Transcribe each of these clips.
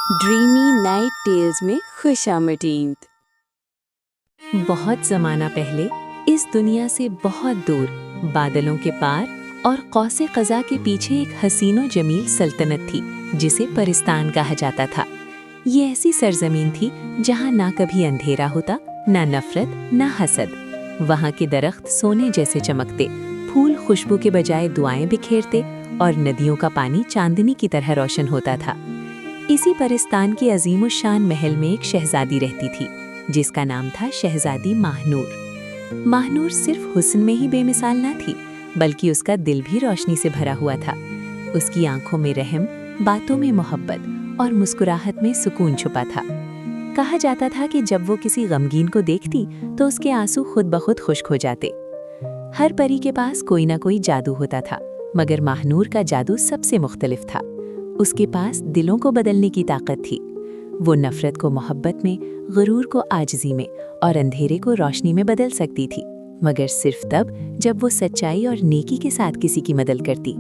Dreamy night tales में खुशामदीद। बहुत ज़माना पहले इस दुनिया से बहुत दूर बादलों के पार और कौसे क़ज़ा के पीछे एक हसीनो जमील सल्तनत थी जिसे परिस्तान कहा जाता था। ये ऐसी सरजमीन थी जहाँ ना कभी अंधेरा होता, ना नफरत, ना हसद। वहाँ के दरख्त सोने जैसे चमकते, फूल खुशबू के बजाय दुआएं बिखेरते और नदियों का पानी चांदनी की तरह रोशन होता था। इसी परिस्तान के अजीमुशान महल में एक शहजादी रहती थी जिसका नाम था शहजादी माहनूर। माहनूर सिर्फ हुस्न में ही बेमिसाल ना थी, बल्कि उसका दिल भी रोशनी से भरा हुआ था। उसकी आंखों में रहम, बातों में मोहब्बत और मुस्कुराहट में सुकून छुपा था। कहा जाता था कि जब वो किसी गमगीन को देखती तो उसके आंसू खुद ब खुद खुश्क हो जाते। हर परी के पास कोई ना कोई जादू होता था, मगर माहनूर का जादू सबसे मुख्तलिफ था। उसके पास दिलों को बदलने की ताकत थी। वो नफरत को मोहब्बत में, गुरूर को आजिज़ी में और अंधेरे को रोशनी में बदल सकती थी, मगर सिर्फ तब जब वो सच्चाई और नेकी के साथ किसी की मदद करती।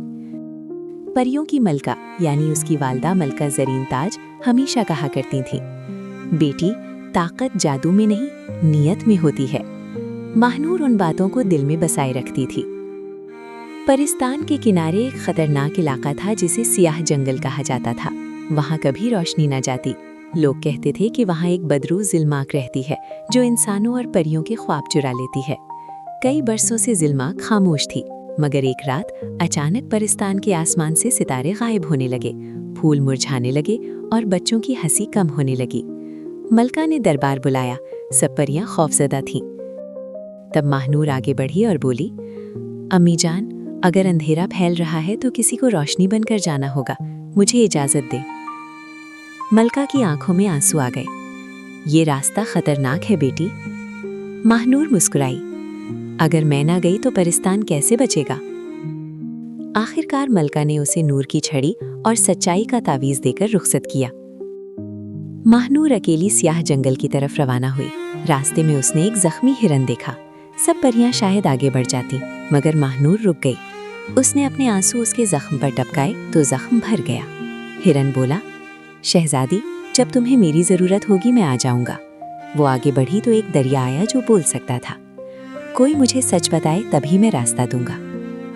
परियों की मलका यानी उसकी वालदा मलका ज़रीन ताज हमेशा कहा करती थी, बेटी ताकत जादू में नहीं, नीयत में होती है। माहनूर उन बातों को दिल में बसाए रखती थी। परिस्तान के किनारे एक खतरनाक इलाका था जिसे सियाह जंगल कहा जाता था। वहाँ कभी रोशनी न जाती। लोग कहते थे कि वहाँ एक बदरू जिल्माक रहती है जो इंसानों और परियों के ख्वाब चुरा लेती है। कई बरसों से जिल्माक खामोश थी, मगर एक रात अचानक परिस्तान के आसमान से सितारे गायब होने लगे, फूल मुरझाने लगे और बच्चों की हंसी कम होने लगी। मलका ने दरबार बुलाया। सब परियां खौफजदा थीं। तब माहनूर आगे बढ़ी और बोली, अम्मी जान, अगर अंधेरा फैल रहा है तो किसी को रोशनी बनकर जाना होगा, मुझे इजाजत दे। मलका की आंखों में आंसू आ गए। ये रास्ता खतरनाक है बेटी। माहनूर मुस्कुराई, अगर मैं ना गई तो परिस्तान कैसे बचेगा? आखिरकार मलका ने उसे नूर की छड़ी और सच्चाई का तावीज देकर रुखसत किया। माहनूर अकेली स्याह जंगल की तरफ रवाना हुई। रास्ते में उसने एक जख्मी हिरन देखा। सब परियां शायद आगे बढ़ जाती, मगर माहनूर रुक गई। उसने अपने आंसू उसके जख्म पर टपकाए तो जख्म भर गया। हिरन बोला, शहजादी, जब तुम्हें मेरी जरूरत होगी मैं आ जाऊंगा। वो आगे बढ़ी तो एक दरिया आया जो बोल सकता था, कोई मुझे सच बताए तभी मैं रास्ता दूंगा।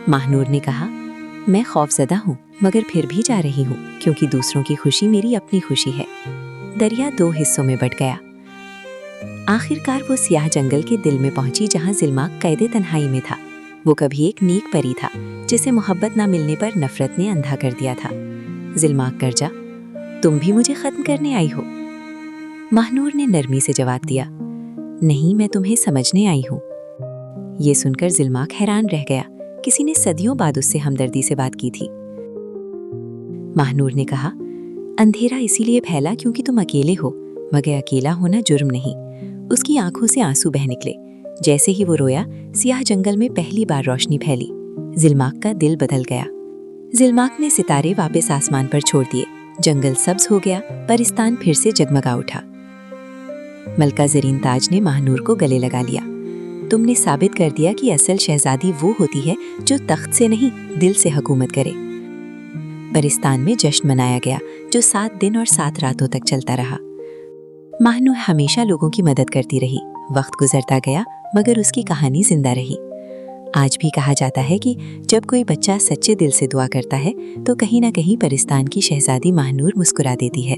माहनूर ने कहा, मैं खौफजदा हूँ, मगर फिर भी जा रही हूँ, क्योंकि दूसरों की खुशी मेरी अपनी खुशी है। दरिया दो हिस्सों में बट गया। आखिरकार वो सियाह जंगल के दिल में पहुंची जहां जिल्माक कैदे तन्हाई में था। वो कभी एक नेक परी था जिसे मोहब्बत ना मिलने पर नफरत ने अंधा कर दिया था। जिल्माक गरजा, तुम भी मुझे खत्म करने आई हो? माहनूर ने नरमी से जवाब दिया, नहीं, मैं तुम्हें समझने आई हूँ। ये सुनकर जिल्माक हैरान रह गया। किसी ने सदियों बाद उससे हमदर्दी से बात की थी। माहनूर ने कहा, अंधेरा इसीलिए फैला क्योंकि तुम अकेले हो, मगर अकेला होना जुर्म नहीं। उसकी आंखों से आंसू बह निकले। जैसे ही वो रोया, सियाह जंगल में पहली बार रोशनी फैली। जिल्माक का दिल बदल गया। जिल्माक ने सितारे वापस आसमान पर छोड़ दिए। जंगल सब्ज हो गया। परिस्तान फिर से जगमगा उठा। मलका ज़रीन ताज ने माहनूर को गले लगा लिया। तुमने साबित कर दिया कि असल शहजादी वो होती है जो तख्त से नहीं, दिल से हुकूमत करे। परिस्तान में जश्न मनाया गया जो 7 दिन और 7 रातों तक चलता रहा। माहनूर हमेशा लोगों की मदद करती रही। वक्त गुजरता गया, मगर उसकी कहानी जिंदा रही। आज भी कहा जाता है कि जब कोई बच्चा सच्चे दिल से दुआ करता है तो कहीं ना कहीं परिस्तान की शहजादी माहनूर मुस्कुरा देती है।